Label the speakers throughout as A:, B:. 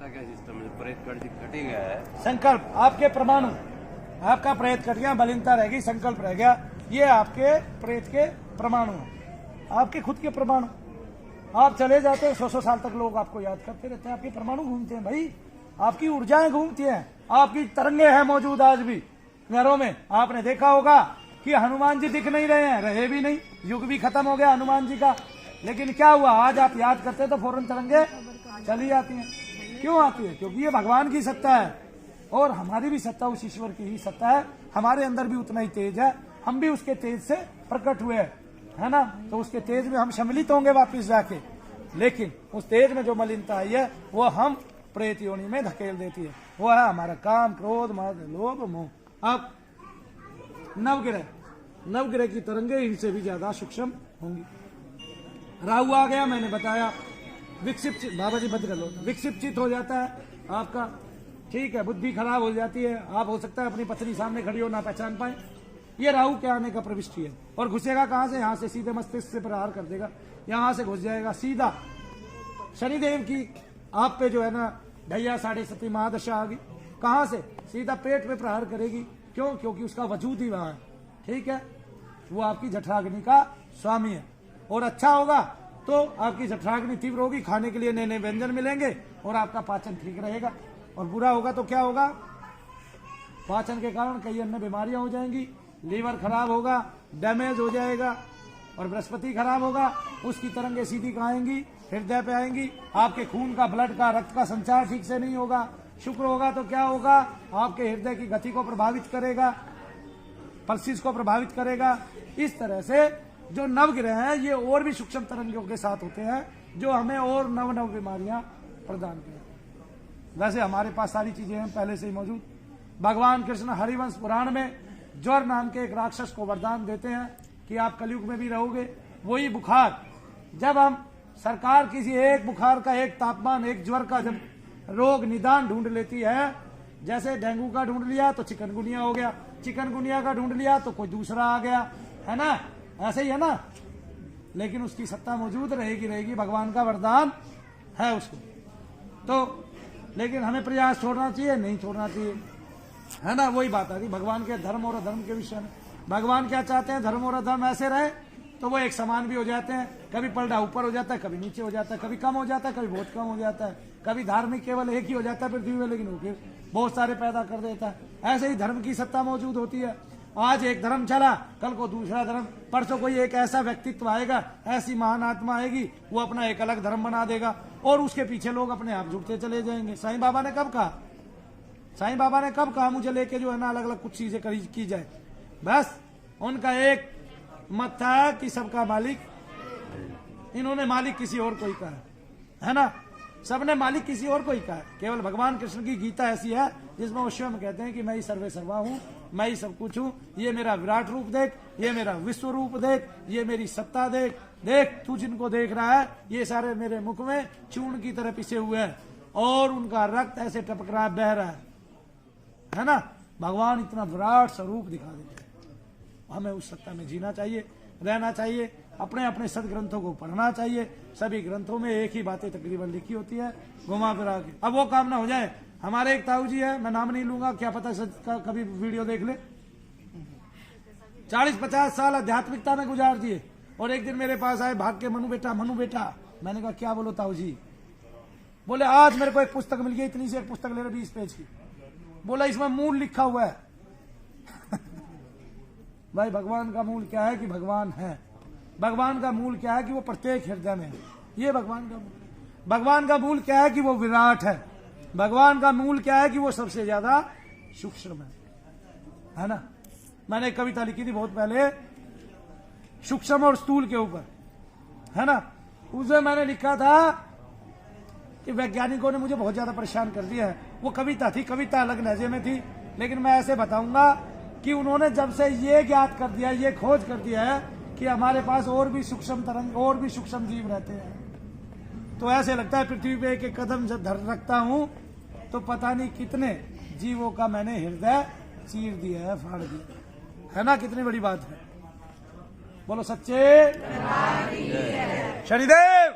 A: क्या सिस्टम है? प्रेत कटेगा है
B: संकल्प आपके परमाणु, आपका प्रेत कट गया, मलिनता रह गई, संकल्प रह गया, ये आपके प्रेत के परमाणु हैं, आपके खुद के परमाणु। आप चले जाते हैं 100 साल तक लोग आपको याद करते रहते हैं, आपके परमाणु घूमते हैं भाई, आपकी ऊर्जाएं घूमती हैं, आपकी तरंगे हैं मौजूद आज भी घरों में। आपने देखा होगा कि हनुमान जी दिख नहीं रहे हैं, रहे भी नहीं, युग भी खत्म हो गया हनुमान जी का, लेकिन क्या हुआ, आज आप याद करते हैं तो फौरन तरंगे चली जाती हैं। क्यों आती है? क्योंकि ये भगवान की सत्ता है और हमारी भी सत्ता उस ईश्वर की ही सत्ता है, हमारे अंदर भी उतना ही तेज है, हम भी उसके तेज से प्रकट हुए हैं, है ना। तो उसके तेज में हम सम्मिलित होंगे वापिस जाके, लेकिन उस तेज में जो मलिनता आई है वो हम प्रेत योनि में धकेल देती है, वो है हमारा काम, क्रोध, मद, लोभ, मोह। अब नवग्रह की तरंगे इनसे भी ज्यादा सूक्ष्म होंगी। राहु आ गया, मैंने बताया, विक्षिप्त, बाबा जी बंद कर लो, विक्षिप्त चित्त हो जाता है आपका, ठीक है, बुद्धि खराब हो जाती है, आप हो सकता है अपनी पत्नी सामने खड़ी हो ना पहचान पाए। ये राहु के आने का प्रविष्टि है, और घुसेगा कहां से? यहां से सीधे मस्तिष्क से प्रहार कर देगा, यहां से घुस जाएगा सीधा। शनिदेव की आप पे जो है ना ढैया 7.5 महादशा आ गई, कहां से? सीधा पेट में प्रहार करेगी। क्यों? क्योंकि उसका वजूद ही वहां है, ठीक है, वो आपकी जठराग्नि का स्वामी है। और अच्छा होगा तो आपकी जठराग्नि तीव्र होगी, खाने के लिए नए नए व्यंजन मिलेंगे और आपका पाचन ठीक रहेगा। और बुरा होगा तो क्या होगा? पाचन के कारण कई अन्य बीमारियां हो जाएंगी, लीवर खराब होगा, डैमेज हो जाएगा, और बृहस्पति खराब होगा, उसकी तरंगे सीधी कहाँ आएंगी? हृदय पे आएंगी, आपके खून का, ब्लड का, रक्त का संचार ठीक से नहीं होगा। शुक्र होगा तो क्या होगा? आपके हृदय की गति को प्रभावित करेगा, पल्सिस को प्रभावित करेगा। इस तरह से जो नवग्रह हैं ये और भी सूक्ष्म तरंगों के साथ होते हैं, जो हमें और नव बीमारियां प्रदान करें। वैसे हमारे पास सारी चीजें हैं पहले से ही मौजूद। भगवान कृष्ण हरिवंश पुराण में ज्वर नाम के एक राक्षस को वरदान देते हैं कि आप कलयुग में भी रहोगे। वही बुखार, जब हम सरकार किसी एक बुखार का, एक तापमान, एक ज्वर का जब रोग निदान ढूंढ लेती है, जैसे डेंगू का ढूंढ लिया तो चिकनगुनिया हो गया, चिकनगुनिया का ढूंढ लिया तो कोई दूसरा आ गया, है ना, ऐसे ही है ना। लेकिन उसकी सत्ता मौजूद रहेगी, भगवान का वरदान है उसको। तो लेकिन हमें प्रयास छोड़ना चाहिए, नहीं छोड़ना चाहिए, है ना। वही बात आ रही भगवान के धर्म और अधर्म के विषय में। भगवान क्या चाहते हैं? धर्म और अधर्म ऐसे रहे तो वो एक समान भी हो जाते हैं। कभी पलड़ा ऊपर हो जाता है, कभी नीचे हो जाता है, कभी कम हो जाता है, कभी बहुत कम हो जाता है, कभी धार्मिक केवल एक ही हो जाता है पृथ्वी में, लेकिन वो फिर बहुत सारे पैदा कर देता है। ऐसे ही धर्म की सत्ता मौजूद होती है। आज एक धर्म चला, कल को दूसरा धर्म, परसों कोई एक ऐसा व्यक्तित्व आएगा, ऐसी महान आत्मा आएगी, वो अपना एक अलग धर्म बना देगा और उसके पीछे लोग अपने आप जुटते चले जाएंगे। साईं बाबा ने कब कहा? साईं बाबा ने कब कहा मुझे लेके जो है ना अलग अलग कुछ चीजें की जाए? बस उनका एक मत था कि सबका मालिक, इन्होंने मालिक किसी और कोई कहा है ना, सबने मालिक किसी और कोई कहा है। केवल भगवान कृष्ण की गीता ऐसी है जिसमें वो स्वयं कहते हैं कि मैं ही सर्वे सर्वा हूँ, मैं ही सब कुछ हूँ, ये मेरा विराट रूप देख, ये मेरा विश्व रूप देख, ये मेरी सत्ता देख, देख तू जिनको देख रहा है ये सारे मेरे मुख में चूर्ण की तरह पिसे हुए हैं और उनका रक्त ऐसे टपक रहा है, बह रहा है ना। भगवान इतना विराट स्वरूप दिखा देते हैं। हमें उस सत्ता में जीना चाहिए, रहना चाहिए, अपने अपने सदग्रंथों को पढ़ना चाहिए। सभी ग्रंथों में एक ही बातें तकरीबन लिखी होती है, घुमा फिरा के। अब वो काम ना हो जाए। हमारे एक ताऊ जी है, मैं नाम नहीं लूंगा, क्या पता कभी वीडियो देख ले, 40-50 साल आध्यात्मिकता में गुजार दिए और एक दिन मेरे पास आए भाग के, मनु बेटा। मैंने कहा क्या बोलो ताऊ जी? बोले आज मेरे को एक पुस्तक मिल गई, इतनी सी एक पुस्तक ले रहे 20 पेज की। बोला इसमें मूल लिखा हुआ है। भाई भगवान का मूल क्या है? कि भगवान है। भगवान का मूल क्या है? कि वो प्रत्येक हृदय में है। ये भगवान का मूल। भगवान का मूल क्या है? कि वो विराट है। भगवान का मूल क्या है? कि वो सबसे ज्यादा सूक्ष्म है ना। मैंने एक कविता लिखी थी बहुत पहले, सूक्ष्म और स्थूल के ऊपर, है ना। उसमें मैंने लिखा था कि वैज्ञानिकों ने मुझे बहुत ज्यादा परेशान कर दिया है। वो कविता थी, कविता अलग लहजे में थी, लेकिन मैं ऐसे बताऊंगा कि उन्होंने जब से ये ज्ञात कर दिया, ये खोज कर दिया है कि हमारे पास और भी सूक्ष्म तरंग, और भी सूक्ष्म जीव रहते हैं, तो ऐसे लगता है पृथ्वी पे एक कदम जब धर रखता हूं तो पता नहीं कितने जीवों का मैंने हृदय चीर दिया है, फाड़ दिया है ना। कितनी बड़ी बात है। बोलो सच्चे शनिदेव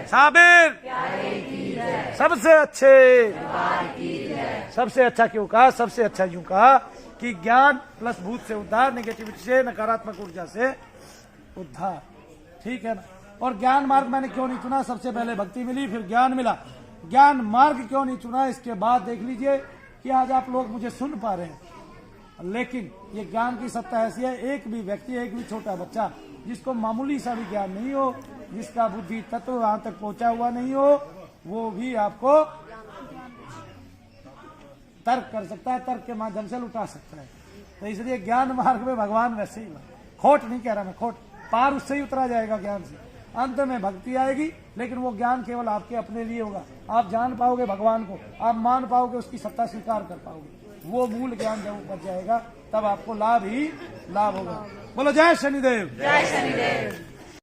B: साबिर सबसे अच्छे, सबसे अच्छा क्यों कहा? सबसे अच्छा यूं कहा कि ज्ञान प्लस भूत से उद्धार, नेगेटिविटी से, नकारात्मक ऊर्जा से उद्धार। ठीक है ना? और ज्ञान मार्ग मैंने क्यों नहीं चुना? सबसे पहले भक्ति मिली, फिर ज्ञान मिला। ज्ञान मार्ग क्यों नहीं चुना? इसके बाद देख लीजिए कि आज आप लोग मुझे सुन पा रहे हैं, लेकिन ये ज्ञान की सत्ता ऐसी है, एक भी व्यक्ति, एक भी छोटा बच्चा जिसको मामूली सा भी ज्ञान नहीं हो, जिसका बुद्धि तत्व वहां तक पहुंचा हुआ नहीं हो, वो भी आपको तर्क कर सकता है, तर्क के माध्यम से लुटा सकता है। तो इसलिए ज्ञान मार्ग में भगवान वैसे ही, खोट नहीं कह रहा मैं, खोट पार उससे ही उतरा जाएगा ज्ञान से। अंत में भक्ति आएगी, लेकिन वो ज्ञान केवल आपके अपने लिए होगा। आप जान पाओगे भगवान को, आप मान पाओगे, उसकी सत्ता स्वीकार कर पाओगे। वो मूल ज्ञान जब ऊपर जाएगा तब आपको लाभ ही लाभ होगा। बोलो जय शनिदेव।
C: जय शनिदेव।